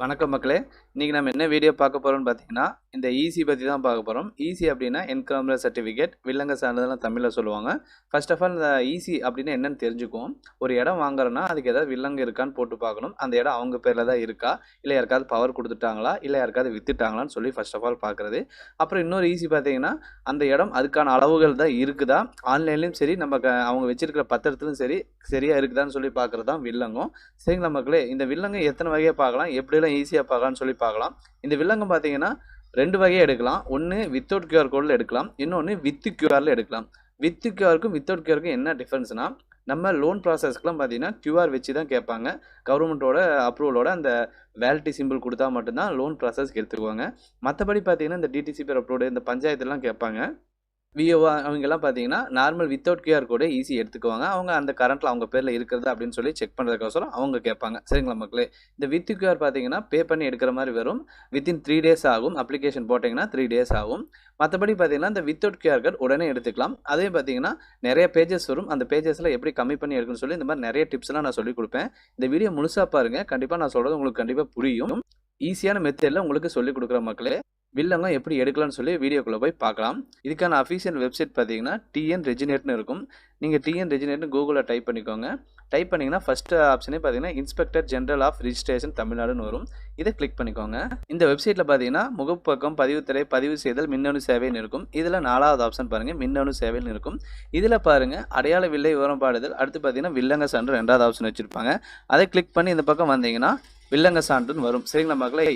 வணக்கம் மக்களே. இன்னைக்கு நம்ம என்ன வீடியோ பார்க்க போறோம்னு பார்த்தீங்கன்னா, இந்த ஈசி பத்தி தான் பார்க்க போறோம். ஈசி அப்படின்னா என்கவுண்டர் சர்டிஃபிகேட், வில்லங்க சான்றிதழ்னு தமிழ்ல சொல்லுவாங்க. ஃபர்ஸ்ட் ஆஃப் ஆல் இந்த ஈசி அப்படின்னா என்னன்னு தெரிஞ்சுக்குவோம். ஒரு இடம் வாங்குறோம்னா அதுக்கு ஏதாவது வில்லங்க இருக்கான்னு போட்டு பார்க்கணும். அந்த இடம் அவங்க பேர்ல தான் இருக்கா, இல்லை யாருக்காவது பவர் கொடுத்துட்டாங்களா, இல்லை யாருக்காவது வித்துட்டாங்களான்னு சொல்லி ஃபர்ஸ்ட் ஆஃப் ஆல் பார்க்குறது. அப்புறம் இன்னொரு ஈசி பார்த்தீங்கன்னா, அந்த இடம் அதுக்கான அளவுகள் தான் இருக்குதா, ஆன்லைன்லேயும் சரி நம்ம அவங்க வச்சிருக்கிற பத்திரத்திலும் சரி சரியா இருக்குதான்னு சொல்லி பார்க்குறது தான் வில்லங்கம். சரிங்களா மக்களே, இந்த வில்லங்கம் எத்தனை வகையாக பார்க்கலாம், எப்படியெல்லாம் ஈஸியாக பார்க்கலாம்னு சொல்லி பார்க்கலாம். இந்த வில்லங்கம் பார்த்தீங்கன்னா 2 வகையாக எடுக்கலாம். ஒன்று வித்தவுட் கியூஆர் கோடில் எடுக்கலாம், இன்னொன்று வித்து கியூஆரில் எடுக்கலாம். வித்து கியூஆருக்கும் வித்தவுட் கியூஆருக்கும் என்ன டிஃப்ரென்ஸ்னா, நம்ம லோன் ப்ராசஸ்க்குலாம் பார்த்தீங்கன்னா கியூஆர் வச்சு தான் கேட்பாங்க. கவர்மெண்ட்டோட அப்ரூவலோட அந்த வேலிட்டி சிம்பிள் கொடுத்தா மட்டும்தான் லோன் ப்ராசஸ்க்கு எடுத்துக்குவாங்க. மற்றபடி பார்த்தீங்கன்னா இந்த டிடிசிபி அப்ரூவ்டு, இந்த பஞ்சாயத்துலாம் கேட்பாங்க. விஓஓ அவங்கெல்லாம் பார்த்தீங்கன்னா நார்மல் வித்தவுட் கியூஆர் கோடை ஈஸி எடுத்துக்குவாங்க. அவங்க அந்த கரண்ட்டில் அவங்க பேரில் இருக்கிறது அப்படின்னு சொல்லி செக் பண்ணுறதுக்கோசரம் அவங்க கேட்பாங்க. சரிங்களா மக்களே, இந்த வித் கியூஆர் பார்த்தீங்கன்னா பே பண்ணி எடுக்கிற மாதிரி வரும். வித்தின் 3 days ஆகும். அப்ளிகேஷன் போட்டிங்கன்னா 3 days ஆகும். மற்றபடி பார்த்தீங்கன்னா இந்த வித்தவுட் கியூஆர் கார்டு உடனே எடுத்துக்கலாம். அதே பார்த்தீங்கன்னா நிறைய பேஜஸ் வரும். அந்த பேஜஸில் எப்படி கம்மி பண்ணி எடுக்கணும்னு சொல்லி இந்த மாதிரி நிறைய டிப்ஸ்லாம் நான் சொல்லிக் கொடுப்பேன். இந்த வீடியோ முழுசாக பாருங்கள். கண்டிப்பாக நான் சொல்கிறது உங்களுக்கு கண்டிப்பாக புரியும். ஈஸியான மெத்தடில் உங்களுக்கு சொல்லிக் கொடுக்குற மக்களே, வில்லங்கம் எப்படி எடுக்கலாம்னு சொல்லி வீடியோக்குள்ளே போய் பார்க்கலாம். இதுக்கான அஃபீஷியல் வெப்சைட் பார்த்தீங்கன்னா டிஎன் ரெஜினேட்னு இருக்கும். நீங்கள் டிஎன் ரெஜினேட்னு கூகுளில் டைப் பண்ணிக்கோங்க. டைப் பண்ணிங்கன்னா ஃபஸ்ட்டு ஆப்ஷனே பார்த்தீங்கன்னா இன்ஸ்பெக்டர் ஜெனரல் ஆஃப் ரிஜிஸ்ட்ரேஷன் தமிழ்நாடுன்னு வரும். இதை கிளிக் பண்ணிக்கோங்க. இந்த வெப்சைட்டில் பார்த்தீங்கன்னா முகப்பக்கம், பதிவுத்துறை, பதிவு செய்தல், மின்னணு சேவைன்னு இருக்கும். இதில் 4வது ஆப்ஷன் பாருங்கள், மின்னணு சேவைன்னு இருக்கும். இதில் பாருங்கள் அடையாள வில்லை விவரப்பாடுதல், அடுத்து பார்த்தீங்கன்னா வில்லங்க சான்று 2வது ஆப்ஷன் வச்சுருப்பாங்க. அதை கிளிக் பண்ணி இந்த பக்கம் வந்தீங்கன்னா வில்லங்க சான்றுன்னு வரும். சரிங்களா மக்களே,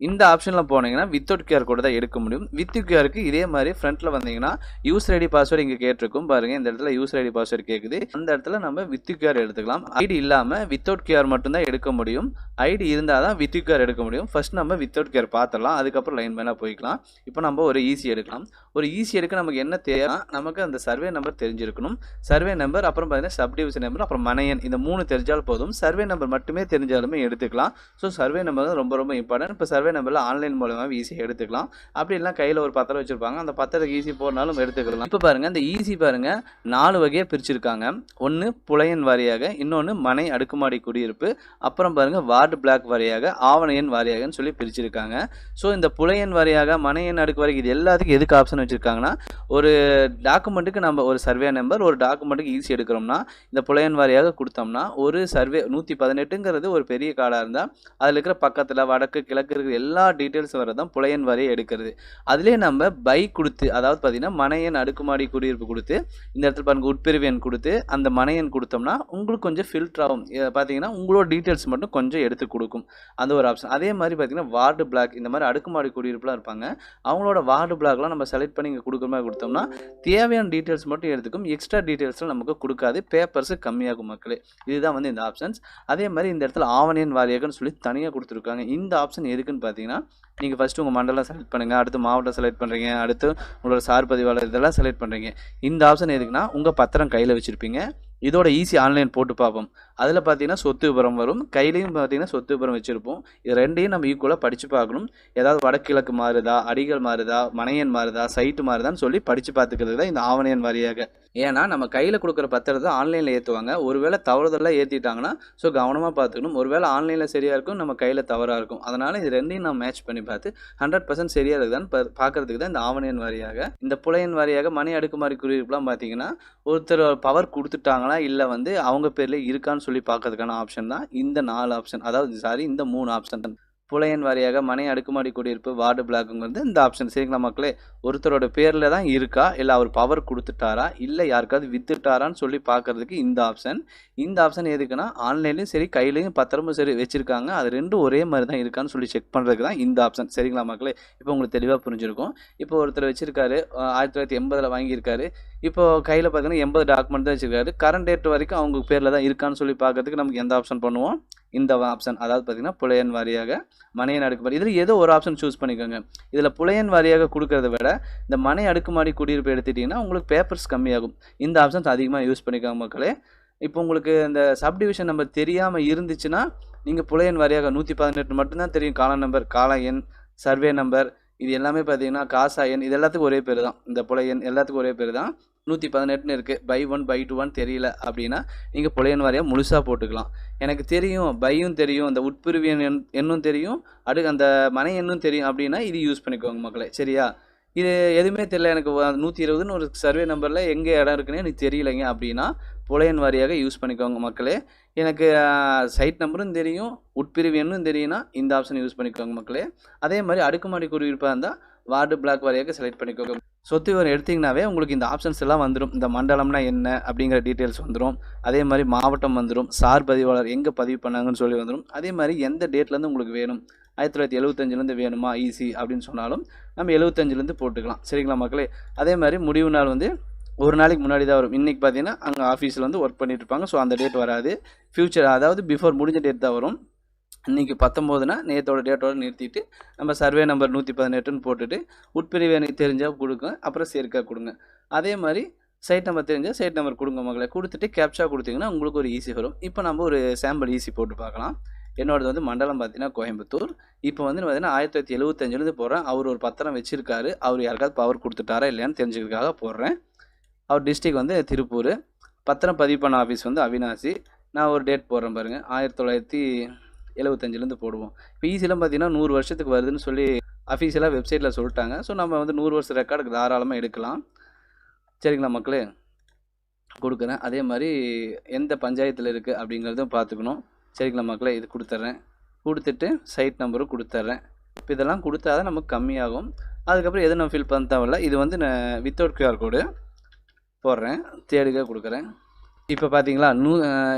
இந்த ஆப்ஷனில் போனீங்கன்னா வித்தவுட் கியூஆர் கோடு தான் எடுக்க முடியும். வித் கியூஆருக்கு இதே மாதிரி ஃப்ரண்ட்டில் வந்தீங்கன்னா யூசர் ஐடி பாஸ்வேர்டு இங்கே கேட்டிருக்கும் பாருங்கள். இந்த இடத்துல யூசர் ஐடி பாஸ்வேர்டு கேட்குது. அந்த இடத்துல நம்ம வித் கியூஆர் எடுத்துக்கலாம். ஐடி இல்லாமல் வித்தவுட் கியூஆர் மட்டும்தான் எடுக்க முடியும். ஐடி இருந்தால் தான் வித் கியூஆர் எடுக்க முடியும். ஃபர்ஸ்ட் நம்ம வித்தவுட் கியூஆர் பார்த்துடலாம், அதுக்கப்புறம் லைன் மேலே போய்க்கலாம். இப்போ நம்ம ஒரு ஈஸி எடுக்கலாம். ஒரு ஈஸி எடுக்க நமக்கு என்ன தேவை, நமக்கு அந்த சர்வே நம்பர் தெரிஞ்சிருக்கணும். சர்வே நம்பர், அப்புறம் பார்த்தீங்கன்னா சப்டிவிஷன் நம்பர், அப்புறம் மனையன், இந்த 3 தெரிஞ்சால் போதும். சர்வே நம்பர் மட்டுமே தெரிஞ்சாலுமே எடுத்துக்கலாம். ஸோ சர்வே நம்பர் தான் ரொம்ப ரொம்ப இம்பார்ட்டன்ட். இப்போ சர்வே நம்பரில் ஆன்லைன் மூலமாக ஈஸியாக எடுத்துக்கலாம். அப்படி இல்லை கையில் ஒரு பத்திரம் வச்சுருப்பாங்க, அந்த பத்திரத்துக்கு ஈஸி போனாலும் எடுத்துக்கலாம். இப்போ பாருங்கள், இந்த ஈஸி பாருங்கள் 4 வகையாக பிரிச்சிருக்காங்க. ஒன்று புலையன் வாரியாக, இன்னொன்று மனை அடுக்குமாடி குடியிருப்பு, அப்புறம் பாருங்கள் வார்டு பிளாக் வாரியாக, ஆவண எண் வாரியாகன்னு சொல்லி பிரிச்சிருக்காங்க. ஸோ இந்த புலையன் வாரியாக, மனை எண் அடுக்கு வாரியாக, இது எல்லாத்துக்கும் எதுக்கு ஆப்ஷன் வச்சுருக்காங்கன்னா, ஒரு டாக்குமெண்ட்டுக்கு நம்ம ஒரு சர்வே நம்பர், ஒரு டாக்குமெண்ட்டுக்கு ஈஸி எடுக்கிறோம்னா இந்த புலையன் வாரியாக கொடுத்தோம்னா, ஒரு சர்வே 118ங்கிறது ஒரு பெரிய கார்டாக இருந்தால் அதில் இருக்கிற பக்கத்தில் வடக்கு கிழக்கு இருக்கிற எல்லா டீட்டெயில்ஸ் வரதான் புலையன் வாரியை எடுக்கிறது. அதிலே நம்ம பை கொடுத்து, அதாவது பார்த்தீங்கன்னா மனையன் அடுக்குமாடி குடியிருப்பு கொடுத்து, இந்த இடத்துல பாருங்க உட்பிரிவு எண் கொடுத்து அந்த மனையன் கொடுத்தோம்னா உங்களுக்கு கொஞ்சம் ஃபில்டர் ஆகும். பார்த்தீங்கன்னா உங்களோட டீட்டெயில்ஸ் மட்டும் கொஞ்சம் எடுத்து கொடுக்கும், அந்த ஒரு ஆப்ஷன். அதே மாதிரி பார்த்தீங்கன்னா வார்டு பிளாக், இந்த மாதிரி அடுக்குமாடி குடியிருப்புலாம் இருப்பாங்க, அவங்களோட வார்டு பிளாக்லாம் நம்ம செலக்ட் பண்ணி இங்கே கொடுக்குற மாதிரி கொடுத்தோம்னா தேவையான டீட்டெயில்ஸ் மட்டும் எடுத்துக்கும், எக்ஸ்ட்ரா டீட்டெயில்ஸ்லாம் நமக்கு கொடுக்காது, பேப்பர்ஸ் கம்மியாகும் மக்களே. இதுதான் வந்து இந்த ஆப்ஷன்ஸ். அதே மாதிரி இந்த இடத்துல ஆவண வாரியாகன்னு சொல்லி தனியாக கொடுத்துருக்காங்க. இந்த ஆப்ஷன் எதுக்குன்னு பார்த்தீங்கன்னா, நீங்கள் ஃபஸ்ட்டு உங்கள் மண்டலம் செலக்ட் பண்ணுங்கள், அடுத்து மாவட்டம் செலக்ட் பண்ணுறீங்க, அடுத்து உங்களோட சார் பதிவாளர் இதெல்லாம் செலக்ட் பண்ணுறீங்க. இந்த ஆப்ஷன் எதுக்குன்னா, உங்கள் பத்திரம் கையில் வச்சுருப்பீங்க, இதோட ஈஸி ஆன்லைன் போட்டு பார்ப்போம். அதில் பார்த்தீங்கன்னா சொத்து விபரம் வரும், கையிலையும் பார்த்தீங்கன்னா சொத்து விபரம் வச்சுருப்போம். இது ரெண்டையும் நம்ம ஈக்குவலாக படித்து பார்க்கணும். ஏதாவது வடகிழக்கு மாறுதா, அடிகள் மாறுதா, மனையன் மாறுதா, சைட்டு மாறுதான்னு சொல்லி படித்து பார்த்துக்கிறது தான் இந்த ஆவணையன் வாரியாக. ஏன்னா நம்ம கையில் கொடுக்குற பத்திரத்தை ஆன்லைனில் ஏற்றுவாங்க. ஒருவேளை தவறுதெல்லாம் ஏற்றிட்டாங்கன்னா ஸோ கவனமாக பார்த்துக்கணும். ஒருவேளை ஆன்லைனில் சரியாக இருக்கும், நம்ம கையில் தவறாக இருக்கும். அதனால் இது ரெண்டையும் நம்ம மேட்ச் பண்ணி பார்த்து 100% சரியாக இருக்குதான்னு பார்க்கறதுக்கு தான் இந்த ஆவணையன் வாரியாக. இந்த புலையன் வாரியாக மனை அடுக்குமாடி குடியிருப்புலாம் பார்த்தீங்கன்னா ஒருத்தர் பவர் கொடுத்துட்டாங்களா இல்லை வந்து அவங்க பேரில் இருக்கான்னு சொல்லி பார்க்கறதுக்கான ஆப்ஷன் தான் இந்த 4 ஆப்ஷன், அதாவது இந்த 3 ஆப்ஷன் தான். புலையன் வாரியாக, மனை அடுக்குமாடி குடியிருப்பு, வார்டு பிளாக்குங்கிறது இந்த ஆப்ஷன். சரிங்களா மக்களே, ஒருத்தரோட பேரில் தான் இருக்கா, இல்லை அவர் பவர் கொடுத்துட்டாரா, இல்லை யாருக்காவது வித்துட்டாரான்னு சொல்லி பார்க்கறதுக்கு இந்த ஆப்ஷன். இந்த ஆப்ஷன் எதுக்குன்னா, ஆன்லைன்லையும் சரி கையிலையும் பத்திரமும் சரி வச்சுருக்காங்க, அது ரெண்டும் ஒரே மாதிரி தான் இருக்கான்னு சொல்லி செக் பண்ணுறதுக்கு தான் இந்த ஆப்ஷன். சரிங்களா மக்களே, இப்போ உங்களுக்கு தெளிவாக புரிஞ்சிருக்கும். இப்போ ஒருத்தர் வச்சுருக்காரு, 1980 வாங்கியிருக்காரு, இப்போது கையில் பார்த்தீங்கன்னா 80 டாக்குமெண்ட் தான் வச்சுருக்காரு. கரண்ட் டேட் வரைக்கும் அவங்க பேரில் தான் இருக்கான்னு சொல்லி பார்க்கறதுக்கு நமக்கு எந்த ஆப்ஷன் பண்ணுவோம், இந்த ஆப்ஷன். அதாவது பார்த்தீங்கன்னா புலையன் வாரியாக, மனையன் அடுக்குமாடி, இதில் ஏதோ ஒரு ஆப்ஷன் சூஸ் பண்ணிக்கோங்க. இதில் புலையன் வாரியாக கொடுக்கறத விட இந்த மனை அடுக்குமாடி குடியிருப்பு எடுத்துட்டிங்கன்னா உங்களுக்கு பேப்பர்ஸ் கம்மியாகும். இந்த ஆப்ஷன்ஸ் அதிகமாக யூஸ் பண்ணிக்கோங்க மக்களே. இப்போ உங்களுக்கு இந்த சப்டிவிஷன் நம்பர் தெரியாமல் இருந்துச்சுன்னா நீங்கள் புலையன் வாரியாக 118 மட்டும்தான் தெரியும். காலம் நம்பர், கால எண், சர்வே நம்பர், இது எல்லாமே பார்த்தீங்கன்னா காசா எண், இது எல்லாத்துக்கும் ஒரே பேர் தான். இந்த புலையன் எல்லாத்துக்கும் ஒரே பேர் தான். 118ன்னு இருக்குது, பை 1 பை 2 தெரியல அப்படின்னா நீங்கள் புலையன் வாரியாக முழுசாக போட்டுக்கலாம். எனக்கு தெரியும், பையும் தெரியும், அந்த உட்பிரிவு எண்ணும் தெரியும், அந்த மனை எண்ணும் தெரியும் அப்படின்னா இது யூஸ் பண்ணிக்கோங்க மக்களே. சரியா? இது எதுவுமே தெரியல, எனக்கு 120ன்னு ஒரு சர்வே நம்பரில் எங்கே இடம் இருக்குன்னு எனக்கு தெரியலைங்க அப்படின்னா புலையன் வாரியாக யூஸ் பண்ணிக்கோங்க மக்களே. எனக்கு சைட் நம்பரும் தெரியும், உட்பிரிவு எண்ணும் தெரியும்னா இந்த ஆப்ஷன் யூஸ் பண்ணிக்கோங்க மக்களே. அதே மாதிரி அடுக்குமாடி குடியிருப்பாக இருந்தால் வார்டு பிளாக் வாரியாக செலக்ட் பண்ணிக்கோங்க. சொத்து விவரம் எடுத்திங்கனாவே உங்களுக்கு இந்த ஆப்ஷன்ஸ் எல்லாம் வந்துடும். இந்த மண்டலம்னா என்ன அப்படிங்கிற டீட்டெயில்ஸ் வந்துடும். அதே மாதிரி மாவட்டம் வந்துடும், சார் பதிவாளர் எங்கே பதிவு பண்ணாங்கன்னு சொல்லி வந்துடும். அதே மாதிரி எந்த டேட்லேருந்து உங்களுக்கு வேணும், 1975லேருந்து வேணுமா ஈஸி அப்படின்னு சொன்னாலும் நம்ம 75லேருந்து போட்டுக்கலாம். சரிங்களா மக்களே? அதே மாதிரி முடிவு நாள் வந்து ஒரு நாளைக்கு முன்னாடி தான் வரும். இன்றைக்கி பார்த்தீங்கன்னா அங்கே ஆஃபீஸில் வந்து ஒர்க் பண்ணிட்டு இருப்பாங்க. ஸோ அந்த டேட் வராது. ஃப்யூச்சர் அதாவது பிஃபோர் முடிஞ்ச டேட் தான் வரும். இன்றைக்கி 19னா நேற்றோட டேட்டோடு நிறுத்திட்டு நம்ம சர்வே நம்பர் 118ன்னு போட்டுட்டு உட்பிரிவு எனக்கு தெரிஞ்சால் கொடுங்க, அப்புறம் சேர்க்கா கொடுங்க. அதே மாதிரி சைட் நம்பர் தெரிஞ்சால் சைட் நம்பர் கொடுங்க மக்களை. கொடுத்துட்டு கேப்சா கொடுத்தீங்கன்னா உங்களுக்கு ஒரு ஈஸி வரும். இப்போ நம்ம ஒரு சாம்பிள் ஈஸி போட்டு பார்க்கலாம். என்னோடது வந்து மண்டலம் பார்த்தீங்கன்னா கோயம்புத்தூர். இப்போ வந்து பார்த்தீங்கன்னா 1975லேருந்து போடுறேன். அவர் ஒரு பத்திரம் வச்சுருக்காரு, அவர் யாருக்காவது பவர் கொடுத்துட்டாரா இல்லையான்னு தெரிஞ்சுக்கிறதுக்காக போடுறேன். அவர் டிஸ்ட்ரிக் வந்து திருப்பூர், பத்திரம் பதிவு பண்ண ஆஃபீஸ் வந்து அவினாசி. நான் ஒரு டேட் போடுறேன் பாருங்கள், 1975லேருந்து போடுவோம். இப்போ ஈஸியெல்லாம் பார்த்தீங்கன்னா 100 வருஷத்துக்கு வருதுன்னு சொல்லி அஃபீஷியலாக வெப்சைட்டில் சொல்லிட்டாங்க. ஸோ நம்ம வந்து 100 வருஷம் ரெக்கார்டுக்கு தாராளமாக எடுக்கலாம். சரிங்களா மக்களே? கொடுக்குறேன். அதே மாதிரி எந்த பஞ்சாயத்தில் இருக்குது அப்படிங்கிறதும் பார்த்துக்கணும். சரிங்களா மக்களே? இது கொடுத்துட்றேன். கொடுத்துட்டு சைட் நம்பரும் கொடுத்துட்றேன். இப்போ இதெல்லாம் கொடுத்தா தான் நமக்கு கம்மியாகும். அதுக்கப்புறம் எதுவும் நம்ம ஃபில் பண்ண தேவையில்ல. இது வந்து நான் வித்தவுட் QR கோடு போடுறேன், தேடுக கொடுக்குறேன். இப்போ பார்த்தீங்களா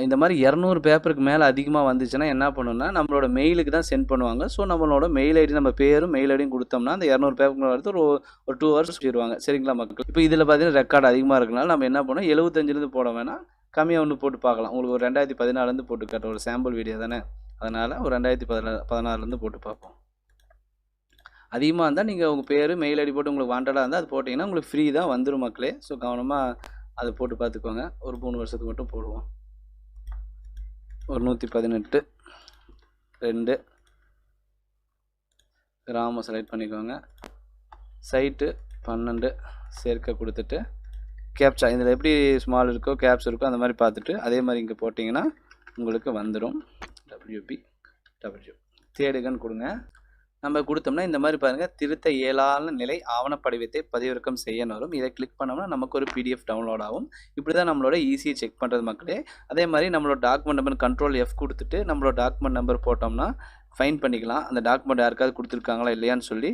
இந்த மாதிரி 200 பேப்பருக்கு மேலே அதிகமாக வந்துச்சுன்னா என்ன பண்ணணும்னா நம்மளோட மெயிலுக்கு தான் சென்ட் பண்ணுவாங்க. ஸோ நம்மளோட மெயில் ஐடி, நம்ம பேரும் மெயில் ஐடியும் கொடுத்தோம்னா அந்த 200 பேப்பருக்கு மேலே எடுத்து ஒரு 2 ஹவர்ஸ் சொல்லிடுவாங்க. சரிங்களா மக்கள்? இப்போ இதில் பார்த்தீங்கன்னா ரெக்கார்டு அதிகமாக இருக்கனால நம்ம என்ன பண்ணோம், 75லேருந்து போட வேணாம், கம்மியாக ஒன்று போட்டு பார்க்கலாம். உங்களுக்கு ஒரு 2014லேருந்து போட்டு காட்டுற ஒரு சாம்பிள் வீடியோ தானே, அதனால் ஒரு 2016லேருந்து போட்டு பார்ப்போம். அதிகமாக இருந்தால் நீங்கள் உங்கள் பேர் மெயில் ஐடி போட்டு உங்களுக்கு வாண்டடாக இருந்தால் அது போட்டிங்கன்னா உங்களுக்கு ஃப்ரீ தான் வந்துடும் மக்களே. ஸோ கவனமாக அதை போட்டு பார்த்துக்கோங்க. ஒரு 3 வருஷத்துக்கு மட்டும் போடுவோம். ஒரு 118 2 கிராமம் செலக்ட் பண்ணிக்கோங்க. சைட்டு 12 சேர்க்க கொடுத்துட்டு கேப்சா இதில் எப்படி ஸ்மால் இருக்கோ கேப்ஸ் இருக்கோ அந்த மாதிரி பார்த்துட்டு அதே மாதிரி இங்கே போட்டிங்கன்னா உங்களுக்கு வந்துடும். WPW தேடுகன்னு கொடுங்க. நம்ம கொடுத்தோம்னா இந்த மாதிரி பாருங்கள், திருத்த இயலாத நிலை ஆவணப்படிவத்தை பதிவிறக்கம் செய்யணும் வரும். இதை கிளிக் பண்ணோம்னா நமக்கு ஒரு PDF டவுன்லோட் ஆகும். இப்படி தான் நம்மளோட ஈஸியை செக் பண்ணுறது மக்களே. அதே மாதிரி நம்மளோட டாக்குமெண்ட் நம்பர் Ctrl F கொடுத்துட்டு நம்மளோட டாக்குமெண்ட் நம்பர் போட்டோம்னா ஃபைன் பண்ணிக்கலாம். அந்த டாக்குமெண்ட் யாருக்காவது கொடுத்துருக்காங்களா இல்லையான்னு சொல்லி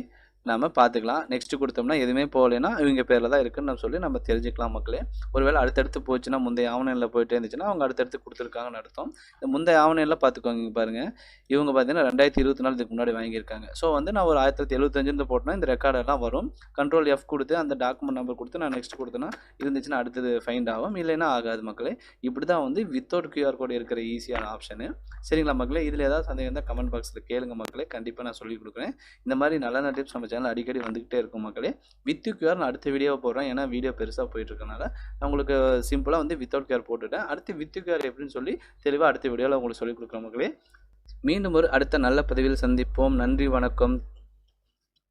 நம்ம பார்த்துக்கலாம். நெக்ஸ்ட்டு கொடுத்தோம்னா எதுவுமே போகலைன்னா இவங்க பேரில் தான் இருக்குன்னு நம்ம சொல்லி நம்ம தெரிஞ்சுக்கலாம் மக்களே. ஒருவேளை அடுத்தடுத்து போச்சுன்னா முந்தைய ஆவணங்களில் போயிட்டே இருந்துச்சுன்னா அவங்க அடுத்தடுத்து கொடுத்துருக்காங்கன்னு அர்த்தம். இந்த முந்தைய ஆவணங்களில் பார்த்துக்கோங்க. இங்கே பாருங்கள், இவங்க பார்த்தீங்கன்னா 2024 இதுக்கு முன்னாடி வாங்கியிருக்காங்க. ஸோ வந்து நான் ஒரு 1975 போட்டோன்னா இந்த ரெக்கார்டெல்லாம் வரும். Ctrl F கொடுத்து அந்த டாக்குமெண்ட் நம்பர் கொடுத்து நான் நெக்ஸ்ட் கொடுத்தேன்னா இருந்துச்சுன்னா அடுத்தது ஃபைண்ட் ஆகும், இல்லைன்னா ஆகாது மக்களே. இப்படி தான் வந்து வித்தவுட் QR கோடு இருக்கிற ஈஸியான ஆப்ஷனு. சரிங்களா மக்களே? இதில் ஏதாவது சந்தேகம் இருந்தால் கமெண்ட் பாக்ஸில் கேளுங்க மக்களே, கண்டிப்பாக நான் சொல்லிக் கொடுக்குறேன். இந்த மாதிரி நல்ல டிப்ஸ் நம்ம சேனல் அடிக்கடி வந்துக்கிட்டே இருக்கும் மக்களே. வித் QR நான் அடுத்த வீடியோவை போடுறேன், ஏன்னா வீடியோ பெருசாக போயிட்டு இருக்கனால நான் உங்களுக்கு சிம்பிளாக வந்து வித்தவுட் QR போட்டுட்டேன். அடுத்து வித் QR எப்படின்னு சொல்லி தெளிவாக அடுத்த வீடியோவில் உங்களுக்கு சொல்லிக் கொடுக்குறேன் மக்களே. மீண்டும் ஒரு அடுத்த நல்ல பதிவில் சந்திப்போம். நன்றி, வணக்கம்.